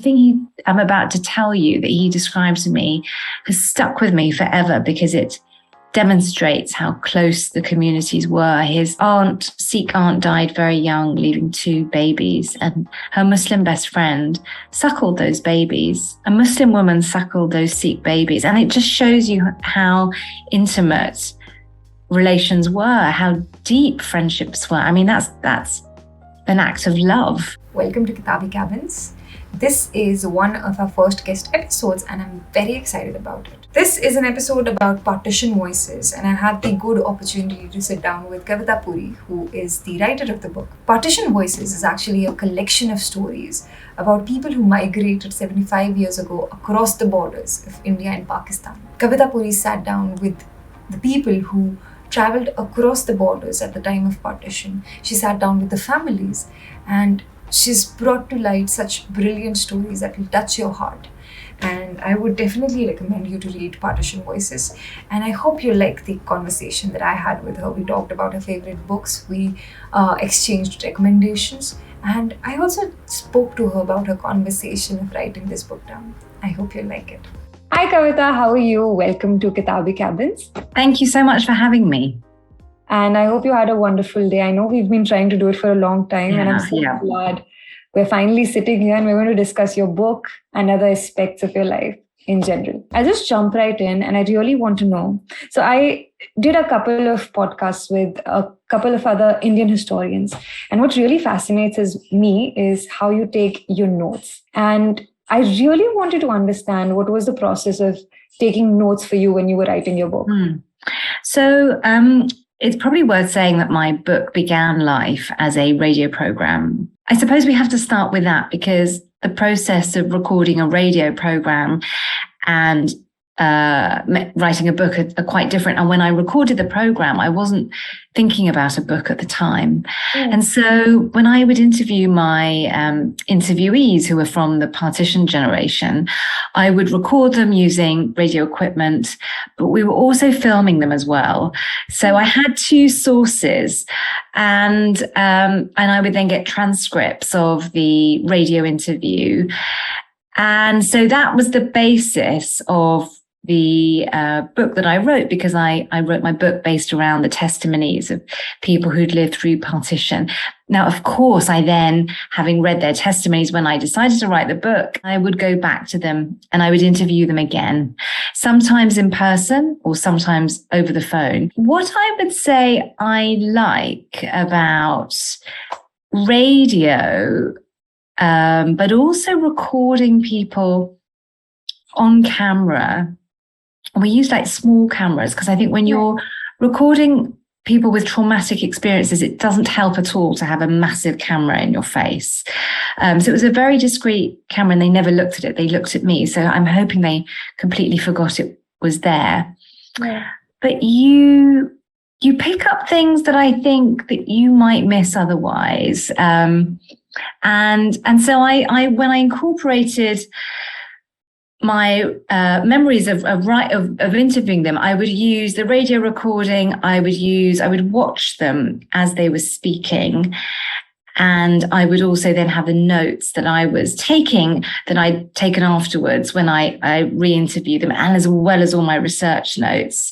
thing I'm about to tell you that he described to me has stuck with me forever because it demonstrates how close the communities were. His Sikh aunt died very young, leaving 2 babies, and her Muslim best friend suckled those babies. A Muslim woman suckled those Sikh babies, and it just shows you how intimate relations were, how deep friendships were. I mean, that's an act of love. Welcome to Kitabi Cabins. This is one of our first guest episodes and I'm very excited about it. This is an episode about Partition Voices, and I had the good opportunity to sit down with Kavita Puri, who is the writer of the book. Partition Voices is actually a collection of stories about people who migrated 75 years ago across the borders of India and Pakistan. Kavita Puri sat down with the people who traveled across the borders at the time of partition. She sat down with the families, and she's brought to light such brilliant stories that will touch your heart. And I would definitely recommend you to read Partition Voices. And I hope you like the conversation that I had with her. We talked about her favorite books. We exchanged recommendations. And I also spoke to her about her conversation of writing this book down. I hope you like it. Hi Kavita, how are you? Welcome to Kitabi Cabins. Thank you so much for having me. And I hope you had a wonderful day. I know we've been trying to do it for a long time, and I'm so glad we're finally sitting here and we're going to discuss your book and other aspects of your life in general. I'll just jump right in, and I really want to know. So I did a couple of podcasts with a couple of other Indian historians. And what really fascinates me is how you take your notes. And I really wanted to understand what was the process of taking notes for you when you were writing your book. So it's probably worth saying that my book began life as a radio program. I suppose we have to start with that because the process of recording a radio program and writing a book are quite different. And when I recorded the program, I wasn't thinking about a book at the time. And so when I would interview my interviewees who were from the partition generation, I would record them using radio equipment, but we were also filming them as well. So I had 2 sources, and I would then get transcripts of the radio interview. And so that was the basis of the book that I wrote, because I wrote my book based around the testimonies of people who'd lived through partition. Now, of course, I then, having read their testimonies when I decided to write the book, I would go back to them and I would interview them again, sometimes in person or sometimes over the phone. What I would say I like about radio, but also recording people on camera. We use like small cameras because I think when you're recording people with traumatic experiences, it doesn't help at all to have a massive camera in your face. So it was a very discreet camera, and they never looked at it. They looked at me. So I'm hoping they completely forgot it was there. Yeah. But you pick up things that I think that you might miss otherwise. And so I when I incorporated my memories of interviewing them, I would use the radio recording. I would watch them as they were speaking. And I would also then have the notes that I was taking, that I'd taken afterwards when I re-interviewed them, and as well as all my research notes.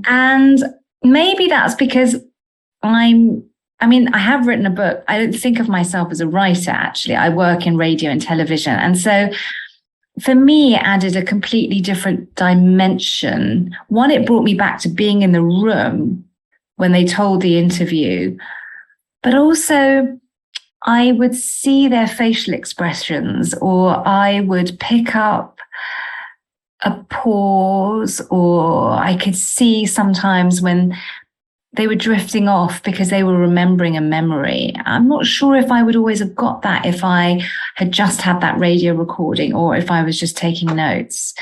And maybe that's because I have written a book. I don't think of myself as a writer, actually. I work in radio and television. And so for me, it added a completely different dimension. One, it brought me back to being in the room when they told the interview, but also I would see their facial expressions, or I would pick up a pause, or I could see sometimes when they were drifting off because they were remembering a memory. I'm not sure if I would always have got that if I had just had that radio recording or if I was just taking notes.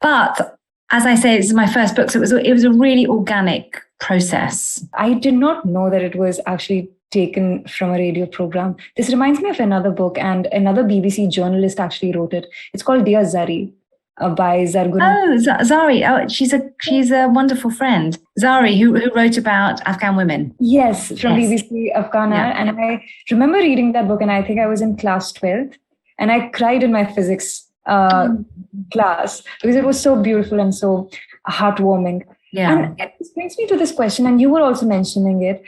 But as I say, this is my first book, so it was a really organic process. I did not know that it was actually taken from a radio program. This reminds me of another book, and another BBC journalist actually wrote it. It's called Dear Zari. By Zargun. Zari. Oh, she's a wonderful friend. Zari, who wrote about Afghan women. Yes, from BBC Afghan. Yeah. And I remember reading that book, and I think I was in class 12th. And I cried in my physics class because it was so beautiful and so heartwarming. Yeah. And it brings me to this question, and you were also mentioning it.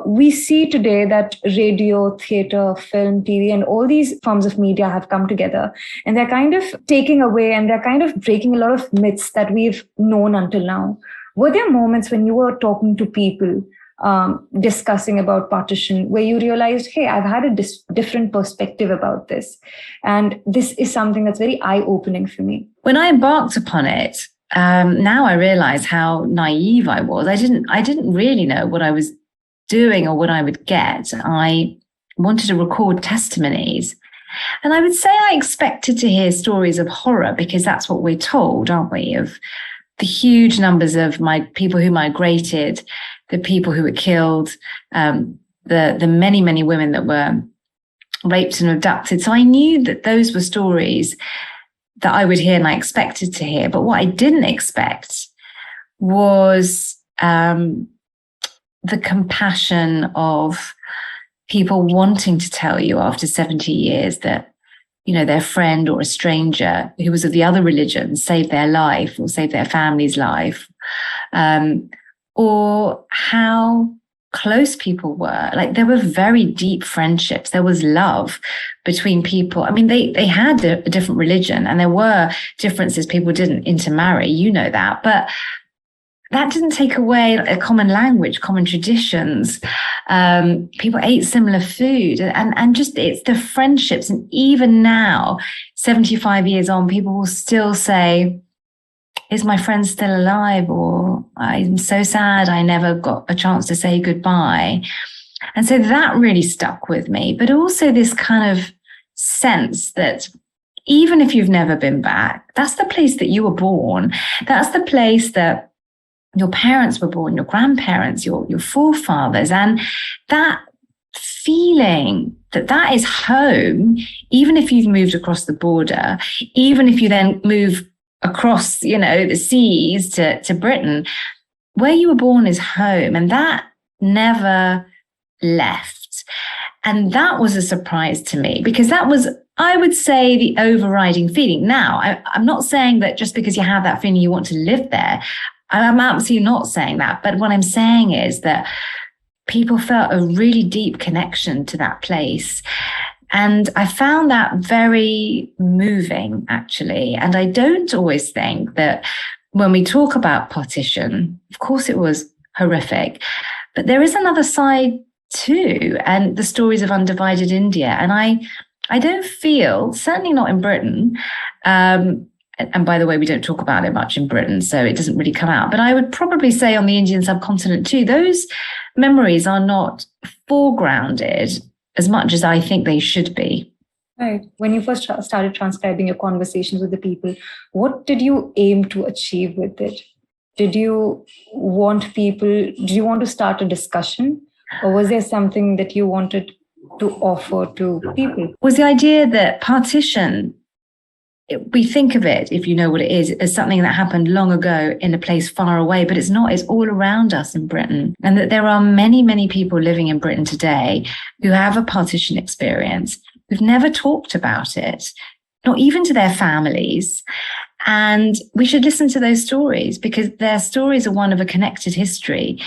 We see today that radio, theater, film, TV, and all these forms of media have come together, and they're kind of taking away and they're kind of breaking a lot of myths that we've known until now. Were there moments when you were talking to people, discussing about partition, where you realized, hey, I've had a different perspective about this, and this is something that's very eye-opening for me? When I embarked upon it, now I realize how naive I was. I didn't really know what I was doing or what I would get. I wanted to record testimonies. And I would say I expected to hear stories of horror, because that's what we're told, aren't we? Of the huge numbers of people who migrated, the people who were killed, the many, many women that were raped and abducted. So I knew that those were stories that I would hear and I expected to hear. But what I didn't expect was the compassion of people wanting to tell you after 70 years that, you know, their friend or a stranger who was of the other religion saved their life or saved their family's life, or how close people were. Like, there were very deep friendships. There was love between people. I mean, they had a different religion, and there were differences. People didn't intermarry, you know that, but that didn't take away a common language, common traditions. People ate similar food, and just, it's the friendships. And even now, 75 years on, people will still say, is my friend still alive? Or I'm so sad I never got a chance to say goodbye. And so that really stuck with me. But also this kind of sense that even if you've never been back, that's the place that you were born. That's the place that your parents were born, your grandparents, your forefathers. And that feeling that is home, even if you've moved across the border, even if you then move across, you know, the seas to Britain, where you were born is home, and that never left. And that was a surprise to me, because that was, I would say, the overriding feeling. Now, I'm not saying that just because you have that feeling you want to live there. I'm absolutely not saying that. But what I'm saying is that people felt a really deep connection to that place. And I found that very moving, actually. And I don't always think that when we talk about partition, of course it was horrific, but there is another side too, and the stories of undivided India. And I don't feel, certainly not in Britain, and by the way, we don't talk about it much in Britain, so it doesn't really come out, but I would probably say on the Indian subcontinent too, those memories are not foregrounded as much as I think they should be. Right. When you first started transcribing your conversations with the people, what did you aim to achieve with it? Did you want to start a discussion, or was there something that you wanted to offer to people? Was the idea that partition, we think of it, if you know what it is, as something that happened long ago in a place far away, but it's not. It's all around us in Britain. And that there are many, many people living in Britain today who have a partition experience, who've never talked about it, not even to their families. And we should listen to those stories, because their stories are one of a connected history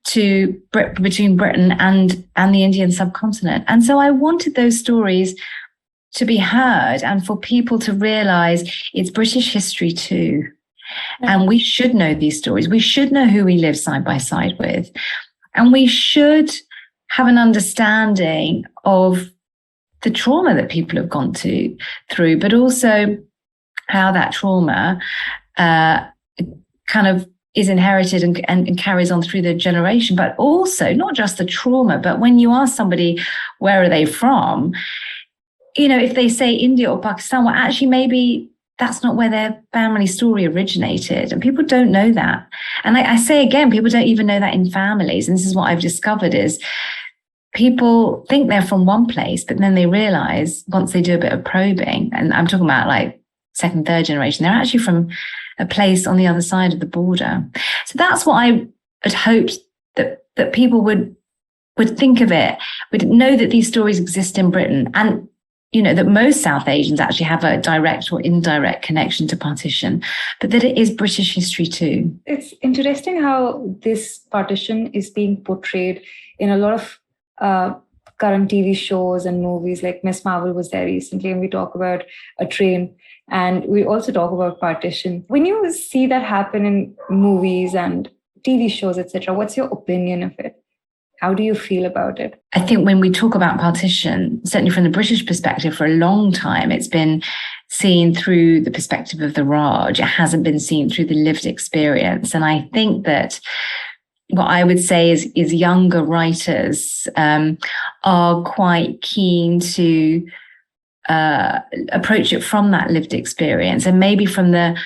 between Britain and the Indian subcontinent. And so I wanted those stories to be heard, and for people to realize it's British history too. And we should know these stories. We should know who we live side by side with. And we should have an understanding of the trauma that people have gone through, but also how that trauma kind of is inherited and carries on through the generation. But also not just the trauma, but when you ask somebody, where are they from? You know, if they say India or Pakistan, well, actually, maybe that's not where their family story originated. And people don't know that. And I say again, people don't even know that in families. And this is what I've discovered is people think they're from one place, but then they realize once they do a bit of probing, and I'm talking about like second, third generation, they're actually from a place on the other side of the border. So that's what I had hoped that people would think of it, would know that these stories exist in Britain. And that most South Asians actually have a direct or indirect connection to partition, but that it is British history too. It's interesting how this partition is being portrayed in a lot of current TV shows and movies. Like Miss Marvel was there recently, and we talk about a train, and we also talk about partition. When you see that happen in movies and TV shows, etc., what's your opinion of it? How do you feel about it? I think when we talk about partition, certainly from the British perspective, for a long time, it's been seen through the perspective of the Raj. It hasn't been seen through the lived experience. And I think that what I would say is younger writers are quite keen to approach it from that lived experience, and maybe from the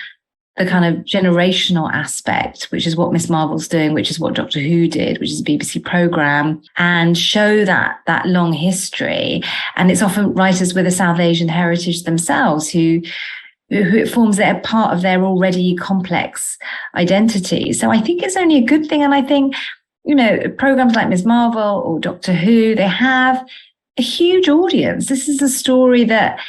kind of generational aspect, which is what Miss Marvel's doing, which is what Doctor Who did, which is a BBC programme, and show that long history. And it's often writers with a South Asian heritage themselves who it forms their part of their already complex identity. So I think it's only a good thing. And I think, programmes like Miss Marvel or Doctor Who, they have a huge audience. This is a story that,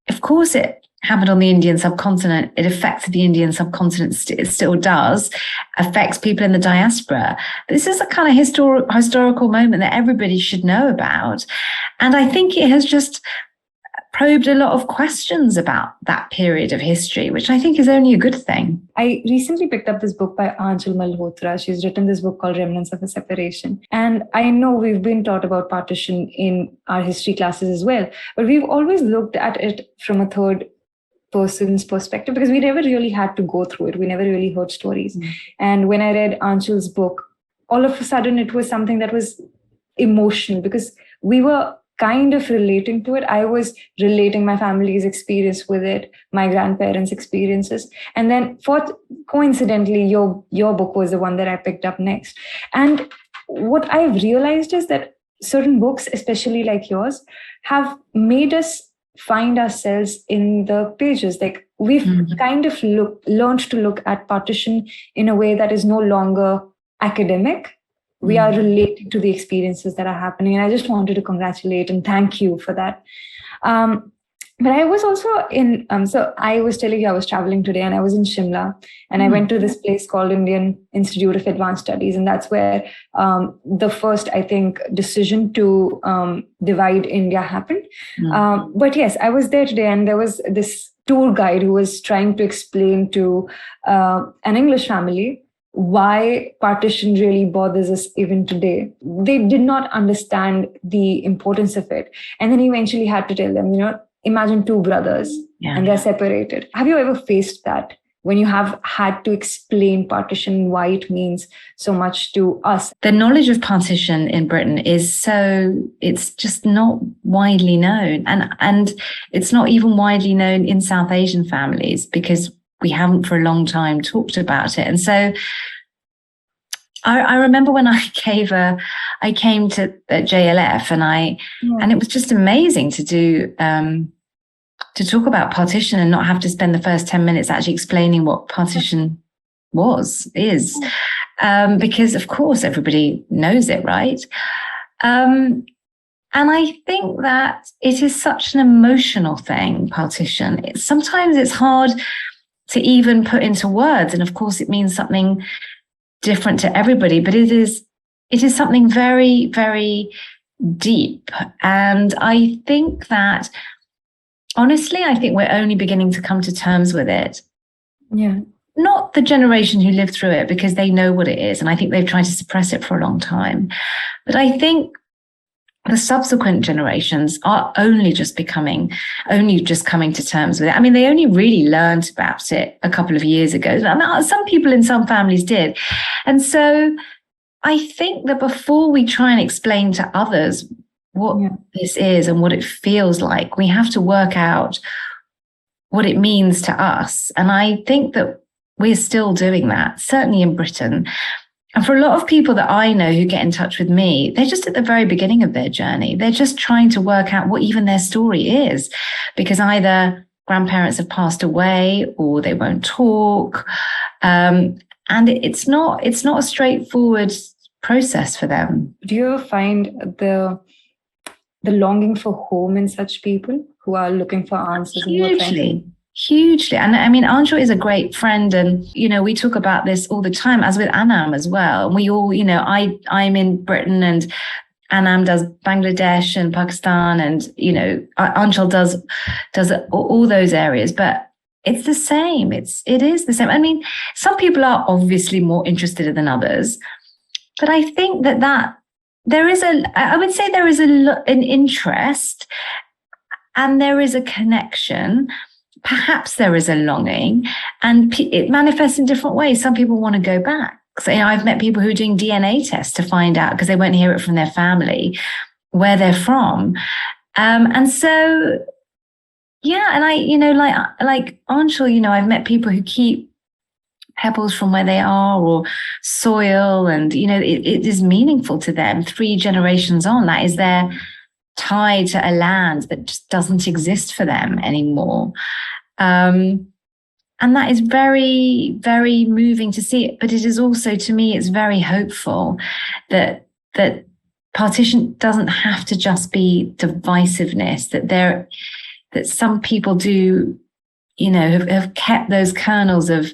of course, it happened on the Indian subcontinent. It affected the Indian subcontinent. It still does, affects people in the diaspora. This is a kind of historical moment that everybody should know about. And I think it has just probed a lot of questions about that period of history, which I think is only a good thing. I recently picked up this book by Aanchal Malhotra. She's written this book called Remnants of a Separation. And I know we've been taught about partition in our history classes as well, but we've always looked at it from a third person's perspective because we never really had to go through it. We never really heard stories. And when I read Aanchal's book, all of a sudden it was something that was emotional because we were kind of relating to it. I was relating my family's experience with it, my grandparents' experiences. And then coincidentally, your book was the one that I picked up next. And what I've realized is that certain books, especially like yours, have made us find ourselves in the pages. Like we've kind of learned to look at partition in a way that is no longer academic. We are relating to the experiences that are happening. And I just wanted to congratulate and thank you for that. But I was also so I was telling you I was traveling today and I was in Shimla and I went to this place called Indian Institute of Advanced Studies. And that's where the first, I think, decision to divide India happened. But yes, I was there today and there was this tour guide who was trying to explain to an English family why partition really bothers us even today. They did not understand the importance of it. And then he eventually had to tell them, imagine two brothers and they're separated. Have you ever faced that when you have had to explain partition, why it means so much to us? The knowledge of partition in Britain it's just not widely known. And it's not even widely known in South Asian families because we haven't for a long time talked about it. And so I remember when I came to JLF and it was just amazing to do, to talk about partition and not have to spend the first 10 minutes actually explaining what partition is, because of course everybody knows it, right? And I think that it is such an emotional thing, partition. Sometimes it's hard to even put into words. And of course it means something different to everybody, but it is something very, very deep. And I think that, honestly, I think we're only beginning to come to terms with it. Yeah. Not the generation who lived through it because they know what it is. And I think they've tried to suppress it for a long time. But I think the subsequent generations are only just coming to terms with it. I mean, they only really learned about it a couple of years ago. I mean, some people in some families did. And so I think that before we try and explain to others what this is and what it feels like, we have to work out what it means to us. And I think that we're still doing that, certainly in Britain. And for a lot of people that I know who get in touch with me, they're just at the very beginning of their journey. They're just trying to work out what even their story is, because either grandparents have passed away or they won't talk. And it's not a straightforward process for them. Do you ever find the longing for home in such people? who are looking for answers. And who are trying to... Hugely. And I mean, Anshul is a great friend. And, we talk about this all the time, as with Anam as well. We all, I'm in Britain and Anam does Bangladesh and Pakistan, and, Anshul does all those areas. But it's the same. It is the same. I mean, some people are obviously more interested than others. But I think that there is an interest and there is a connection. Perhaps there is a longing, and it manifests in different ways. Some people want to go back. So, I've met people who are doing DNA tests to find out, because they won't hear it from their family, where they're from. And so, yeah, and I, like Anshul, I've met people who keep pebbles from where they are, or soil, and, it is meaningful to them 3 generations on. That is their tie to a land that just doesn't exist for them anymore. And that is very, very moving to see it. But it is also, to me, it's very hopeful that partition doesn't have to just be divisiveness, that some people do, have kept those kernels of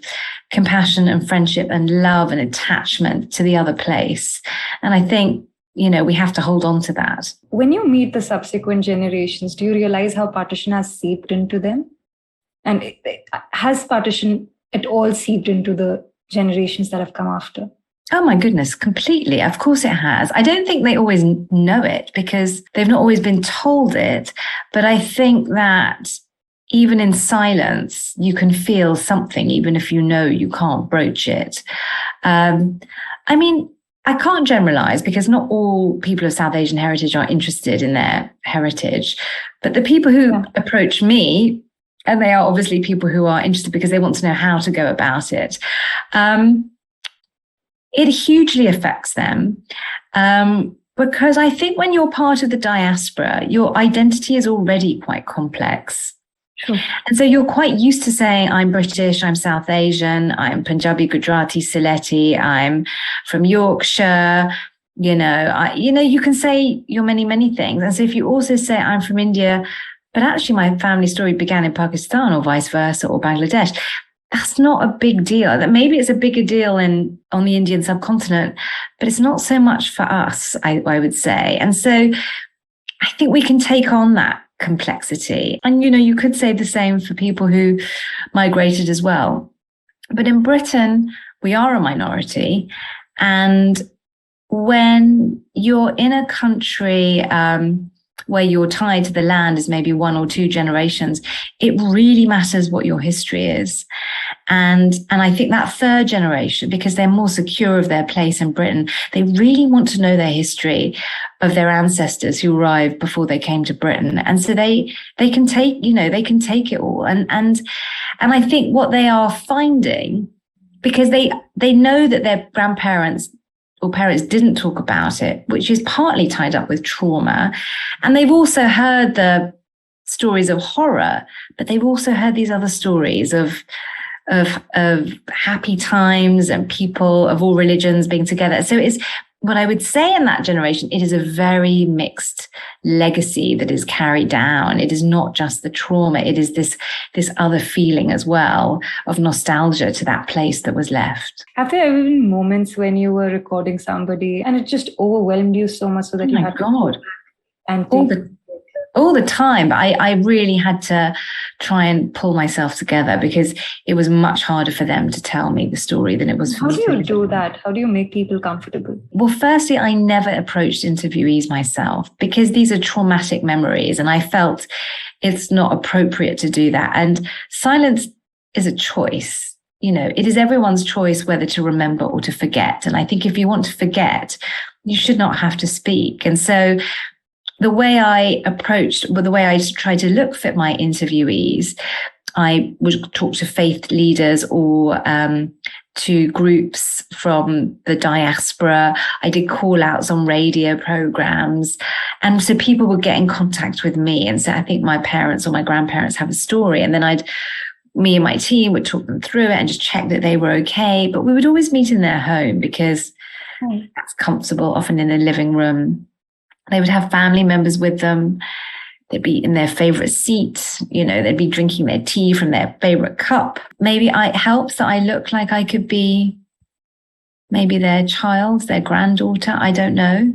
compassion and friendship and love and attachment to the other place. And I think, we have to hold on to that. When you meet the subsequent generations, do you realize how partition has seeped into them? And has partition at all seeped into the generations that have come after? Oh my goodness, completely. Of course it has. I don't think they always know it because they've not always been told it. But I think that even in silence, you can feel something, even if you can't broach it. I mean, I can't generalize because not all people of South Asian heritage are interested in their heritage. But the people who approach me, and they are obviously people who are interested because they want to know how to go about it, it hugely affects them. Because I think when you're part of the diaspora, your identity is already quite complex. Sure. And so you're quite used to saying, I'm British, I'm South Asian, I'm Punjabi, Gujarati, Sylheti, I'm from Yorkshire, you can say you're many, many things. And so if you also say I'm from India, but actually my family story began in Pakistan or vice versa, or Bangladesh, that's not a big deal. That maybe it's a bigger deal on the Indian subcontinent, but it's not so much for us, I would say. And so I think we can take on that complexity. And, you could say the same for people who migrated as well. But in Britain, we are a minority. And when you're in a country where you're tied to the land as maybe 1 or 2 generations, it really matters what your history is. And I think that 3rd generation, because they're more secure of their place in Britain, they really want to know their history of their ancestors who arrived before they came to Britain. And so they can take, they can take it all. And I think what they are finding, because they know that their grandparents or parents didn't talk about it, which is partly tied up with trauma. And they've also heard the stories of horror, but they've also heard these other stories of happy times and people of all religions being together. So it's what I would say in that generation, it is a very mixed legacy that is carried down. It is not just the trauma. It is this other feeling as well of nostalgia to that place that was left. Have there ever been moments when you were recording somebody and it just overwhelmed you so much so that you had to and all the time. But I really had to try and pull myself together because it was much harder for them to tell me the story than it was for me. How do you do that? How do you make people comfortable? Well, firstly, I never approached interviewees myself because these are traumatic memories and I felt it's not appropriate to do that. And silence is a choice. It is everyone's choice whether to remember or to forget. And I think if you want to forget, you should not have to speak. And so the way I tried to look for my interviewees, I would talk to faith leaders or to groups from the diaspora. I did call outs on radio programs. And so people would get in contact with me and say, I think my parents or my grandparents have a story. And then me and my team would talk them through it and just check that they were okay. But we would always meet in their home because that's comfortable, often in the living room. They would have family members with them. they'd be in their favorite seat, they'd be drinking their tea from their favorite cup. Maybe it helps that I look like I could be maybe their child, their granddaughter, I don't know.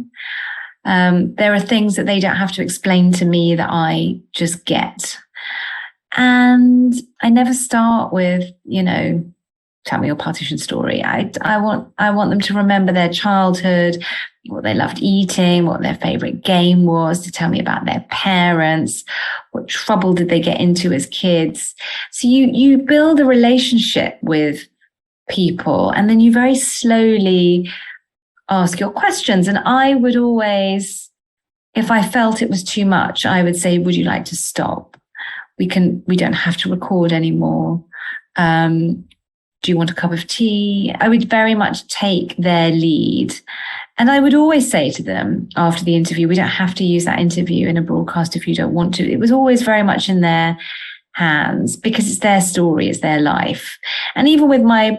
There are things that they don't have to explain to me that I just get. And I never start with, tell me your partition story. I want them to remember their childhood, what they loved eating, what their favorite game was, to tell me about their parents, what trouble did they get into as kids. So you build a relationship with people, and then you very slowly ask your questions. And I would always, if I felt it was too much, I would say, would you like to stop? We don't have to record anymore. Do you want a cup of tea? I would very much take their lead. And I would always say to them after the interview, we don't have to use that interview in a broadcast if you don't want to. It was always very much in their hands because it's their story, it's their life. And even with my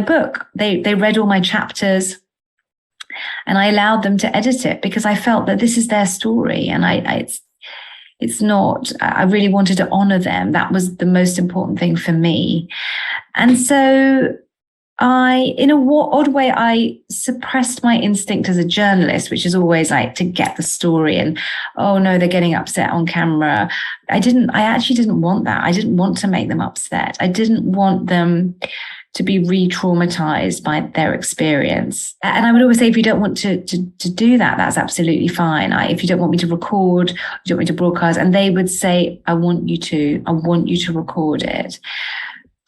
book, they read all my chapters and I allowed them to edit it because I felt that this is their story. And it's not, I really wanted to honor them. That was the most important thing for me. And so in a odd way, I suppressed my instinct as a journalist, which is always like to get the story and, oh no, they're getting upset on camera. I actually didn't want that. I didn't want to make them upset. I didn't want them to be re-traumatized by their experience. And I would always say, if you don't want to do that, that's absolutely fine. If you don't want me to record, you don't want me to broadcast. And they would say, I want you to record it.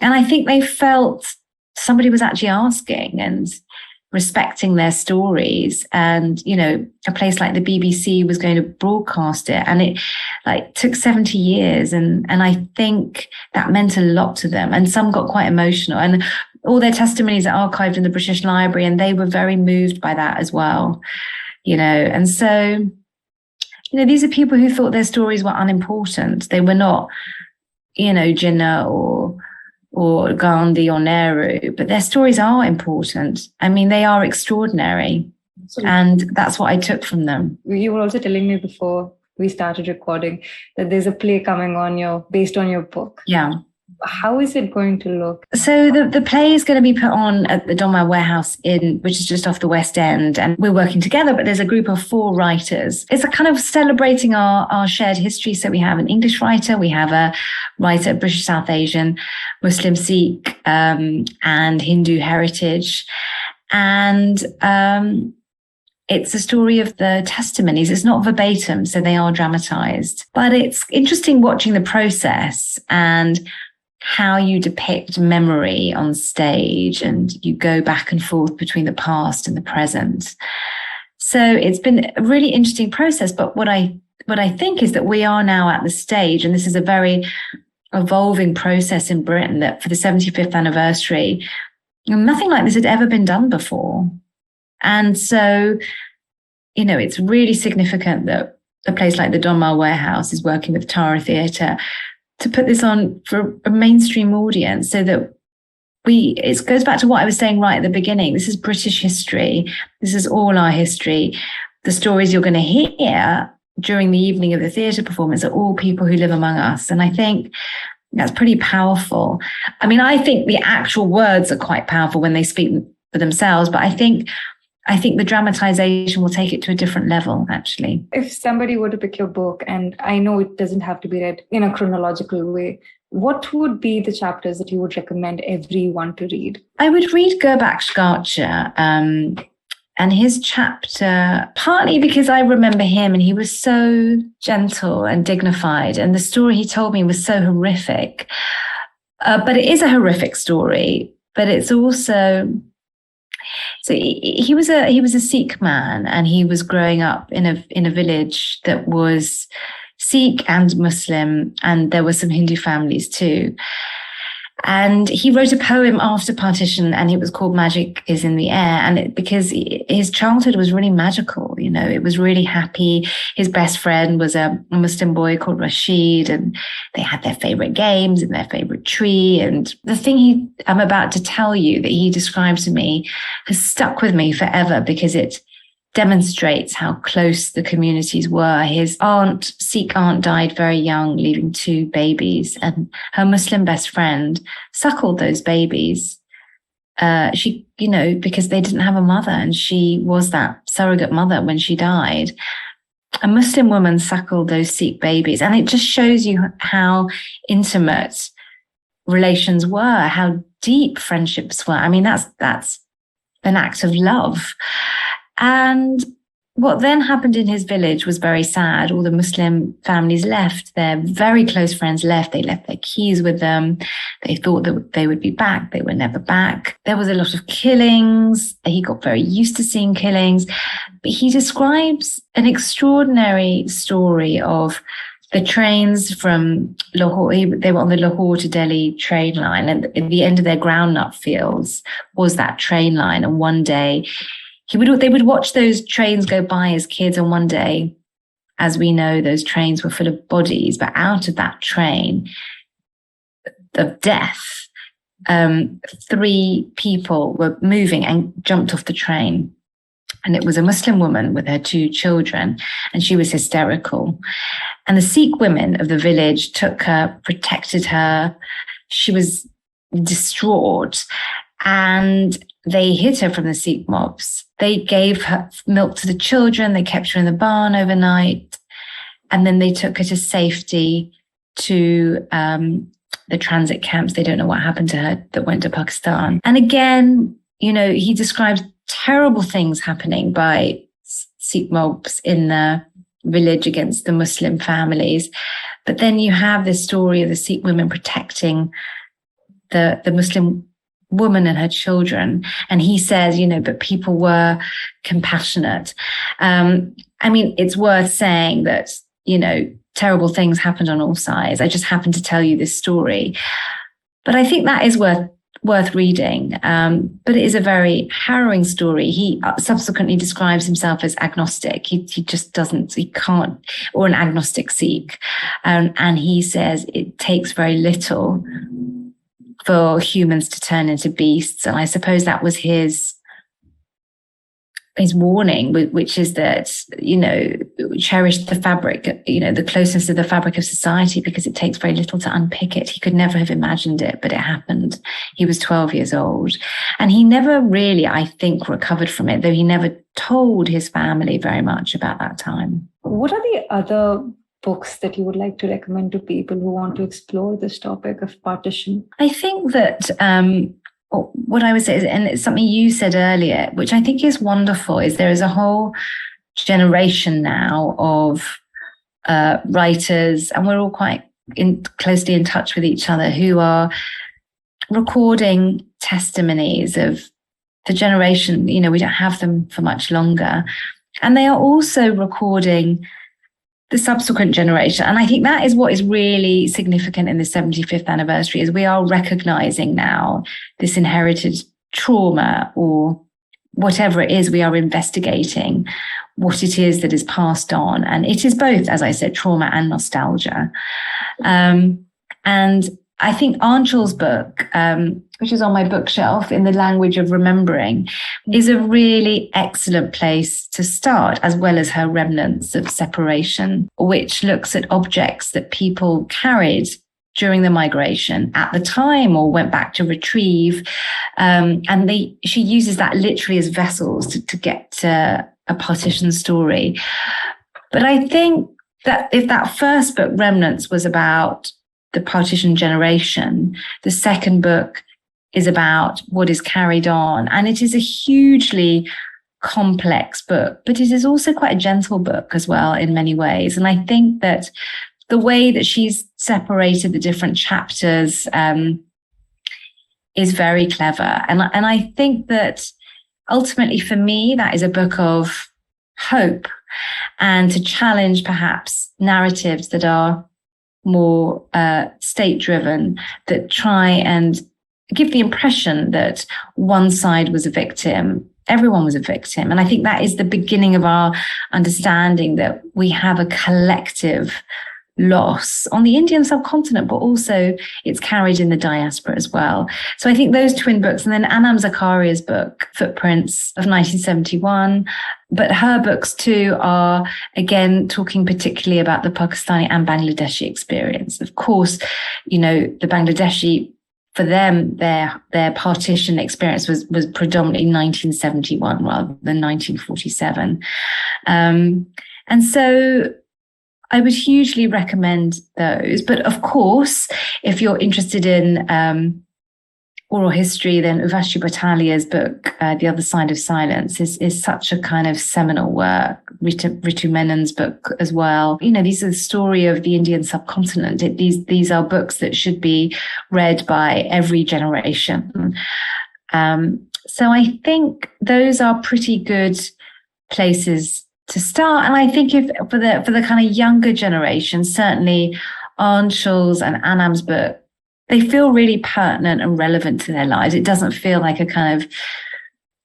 And I think they felt somebody was actually asking and respecting their stories. And, a place like the BBC was going to broadcast it. And it took 70 years. And I think that meant a lot to them. And some got quite emotional. And all their testimonies are archived in the British Library. And they were very moved by that as well, And so, these are people who thought their stories were unimportant. They were not, Jinnah or Gandhi or Nehru, but their stories are important. I mean, they are extraordinary. And that's what I took from them. You were also telling me before we started recording that there's a play coming on based on your book. Yeah. How is it going to look? So the play is going to be put on at the Donmar Warehouse which is just off the West End. And we're working together, but there's a group of 4 writers. It's a kind of celebrating our shared history. So we have an English writer, we have a writer, British South Asian, Muslim, Sikh, and Hindu heritage. And it's a story of the testimonies. It's not verbatim, so they are dramatized. But it's interesting watching the process and how you depict memory on stage, and you go back and forth between the past and the present. So it's been a really interesting process. But what I think is that we are now at the stage, and this is a very evolving process in Britain, that for the 75th anniversary, nothing like this had ever been done before. And so, it's really significant that a place like the Donmar Warehouse is working with Tara Theatre to put this on for a mainstream audience, so that it goes back to what I was saying right at the beginning. This is British history. This is all our history. The stories you're going to hear during the evening of the theatre performance are all people who live among us. And I think that's pretty powerful. I mean, I think the actual words are quite powerful when they speak for themselves, but I think the dramatization will take it to a different level, actually. If somebody were to pick your book, and I know it doesn't have to be read in a chronological way, what would be the chapters that you would recommend everyone to read? I would read Gurbaksh Garcha and his chapter, partly because I remember him and he was so gentle and dignified, and the story he told me was so horrific. But it is a horrific story, but it's also... So he was a Sikh man, and he was growing up in a village that was Sikh and Muslim, and there were some Hindu families too. And he wrote a poem after partition, and it was called Magic is in the Air. And because his childhood was really magical, it was really happy. His best friend was a Muslim boy called Rashid, and they had their favorite games and their favorite tree. And the thing I'm about to tell you that he described to me has stuck with me forever, because it demonstrates how close the communities were. His Sikh aunt died very young, leaving 2 babies, and her Muslim best friend suckled those babies. She, because they didn't have a mother, and she was that surrogate mother when she died. A Muslim woman suckled those Sikh babies, and it just shows you how intimate relations were, how deep friendships were. I mean, that's an act of love. And what then happened in his village was very sad. All the Muslim families left. Their very close friends left. They left their keys with them. They thought that they would be back. They were never back. There was a lot of killings. He got very used to seeing killings. But he describes an extraordinary story of the trains from Lahore. They were on the Lahore to Delhi train line, and at the end of their groundnut fields was that train line. And one day, they would watch those trains go by as kids, and one day, as we know, those trains were full of bodies. But out of that train of death, 3 people were moving and jumped off the train. And it was a Muslim woman with her 2 children, and she was hysterical. And the Sikh women of the village took her, protected her. She was distraught, and they hid her from the Sikh mobs. They gave her milk to the children. They kept her in the barn overnight. And then they took her to safety to the transit camps. They don't know what happened to her that went to Pakistan. And again, he describes terrible things happening by Sikh mobs in the village against the Muslim families. But then you have this story of the Sikh women protecting the Muslim woman and her children. And he says, but people were compassionate. I mean, it's worth saying that, terrible things happened on all sides. I just happened to tell you this story. But I think that is worth reading. But it is a very harrowing story. He subsequently describes himself as agnostic. He can't, or an agnostic Sikh. And he says it takes very little for humans to turn into beasts. And I suppose that was his warning, which is that, cherish the fabric, the closeness of the fabric of society, because it takes very little to unpick it. He could never have imagined it, but it happened. He was 12 years old, and he never really, I think, recovered from it, though he never told his family very much about that time. What are the other books that you would like to recommend to people who want to explore this topic of partition? I think that what I would say is, and it's something you said earlier, which I think is wonderful, is there is a whole generation now of writers, and we're all quite closely in touch with each other, who are recording testimonies of the generation. We don't have them for much longer. And they are also recording the subsequent generation. And I think that is what is really significant in the 75th anniversary, is we are recognizing now this inherited trauma, or whatever it is. We are investigating what it is that is passed on. And it is both, as I said, trauma and nostalgia. And I think Anchal's book, which is on my bookshelf, In the Language of Remembering, is a really excellent place to start, as well as her Remnants of Separation, which looks at objects that people carried during the migration at the time or went back to retrieve. And she uses that literally as vessels to get to a partition story. But I think that if that first book, Remnants, was about the partition generation, the second book is about what is carried on. And it is a hugely complex book, but it is also quite a gentle book as well in many ways. And I think that the way that she's separated the different chapters is very clever. And I think that ultimately for me, that is a book of hope, and to challenge perhaps narratives that are more state-driven, that try and give the impression that one side was a victim. Everyone was a victim. And I think that is the beginning of our understanding that we have a collective loss on the Indian subcontinent, but also it's carried in the diaspora as well. So I think those twin books, and then Anam Zakaria's book, Footprints of 1971, but her books too are, again, talking particularly about the Pakistani and Bangladeshi experience. Of course, you know, the Bangladeshi, for them, their partition experience was predominantly 1971 rather than 1947. And so I would hugely recommend those. But of course, if you're interested in oral history, then Uvashri Bhattalia's book, The Other Side of Silence, is such a kind of seminal work. Ritu Menon's book as well. You know, these are the story of the Indian subcontinent. These are books that should be read by every generation. So I think those are pretty good places to start. And I think if for the kind of younger generation, certainly Anshal's and Anam's book, they feel really pertinent and relevant to their lives. It doesn't feel like a kind of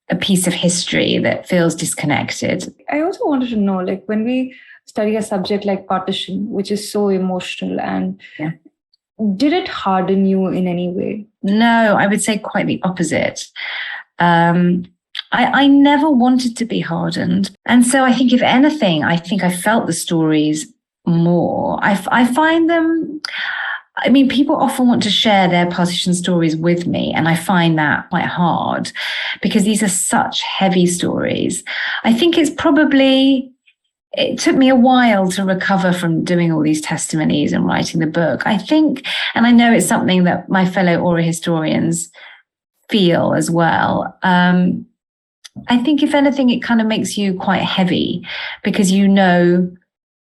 a piece of history that feels disconnected. I also wanted to know, like, when we study a subject like partition, which is so emotional, and did it harden you in any way? No, I would say quite the opposite. I never wanted to be hardened. And so I think, if anything, I think I felt the stories more. I find them, I mean, people often want to share their partition stories with me, and I find that quite hard because these are such heavy stories. I think it took me a while to recover from doing all these testimonies and writing the book. I think, and I know it's something that my fellow oral historians feel as well. I think, if anything, it kind of makes you quite heavy because you know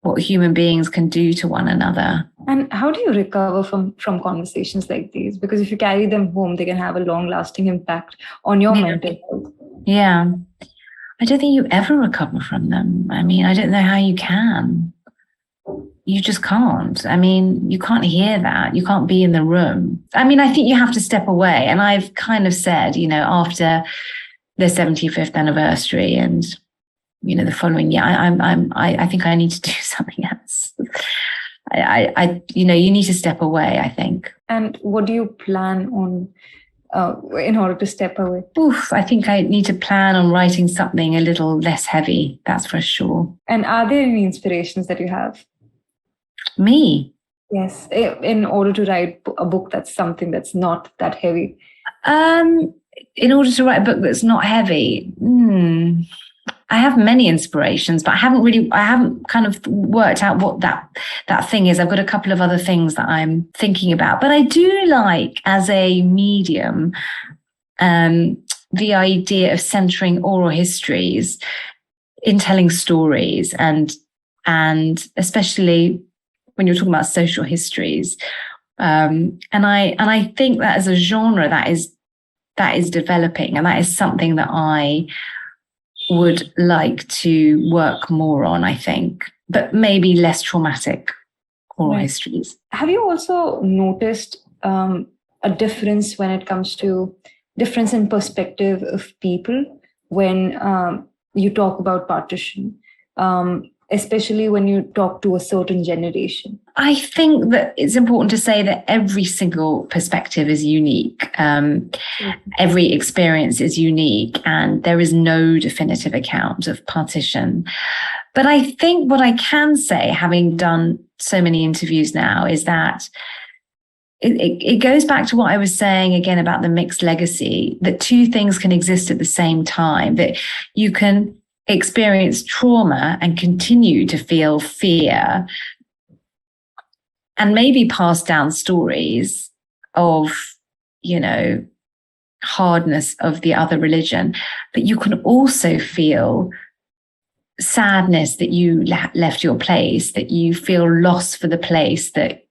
what human beings can do to one another. And how do you recover from conversations like these? Because if you carry them home, they can have a long-lasting impact on your mental health. Yeah. I don't think you ever recover from them. I mean, I don't know how you can. You just can't. I mean, you can't hear that. You can't be in the room. I mean, I think you have to step away. And I've kind of said, you know, after the 75th anniversary and, you know, the following year, I think I need to do something else. You know, you need to step away, I think. And what do you plan on in order to step away? I think I need to plan on writing something a little less heavy, that's for sure. And are there any inspirations that you have? Me? Yes, in order to write a book that's something that's not that heavy. In order to write a book that's not heavy, I have many inspirations, but I haven't kind of worked out what that thing is. I've got a couple of other things that I'm thinking about, but I do like, as a medium, the idea of centering oral histories in telling stories, and especially when you're talking about social histories. And I think that as a genre that is developing, and that is something that I would like to work more on, I think, but maybe less traumatic oral histories. Have you also noticed a difference when it comes to difference in perspective of people when you talk about partition, especially when you talk to a certain generation? I think that it's important to say that every single perspective is unique. Every experience is unique, and there is no definitive account of partition. But I think what I can say, having done so many interviews now, is that it goes back to what I was saying again about the mixed legacy, that two things can exist at the same time, that you can experience trauma and continue to feel fear and maybe pass down stories of, you know, hardness of the other religion, but you can also feel sadness that you left your place, that you feel loss for the place that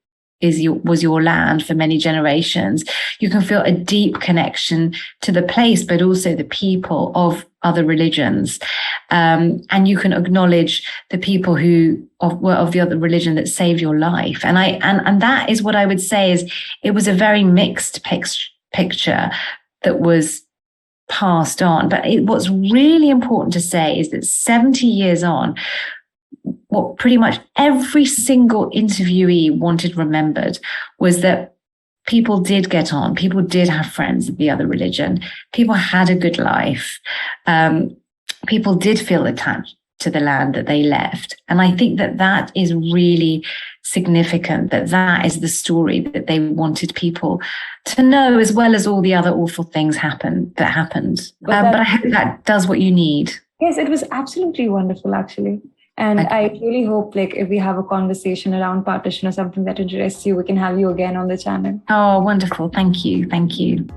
was your land for many generations. You can feel a deep connection to the place, but also the people of other religions. And you can acknowledge the people who were of the other religion that saved your life. And that is what I would say is, it was a very mixed picture that was passed on. But what's really important to say is that 70 years on, what pretty much every single interviewee wanted remembered was that people did get on, people did have friends of the other religion, people had a good life, people did feel attached to the land that they left. And I think that that is really significant, that that is the story that they wanted people to know, as well as all the other awful things that happened. But I hope that does what you need. Yes, it was absolutely wonderful, actually. And I really hope, like, if we have a conversation around partition or something that interests you, we can have you again on the channel. Oh, wonderful. Thank you. Thank you.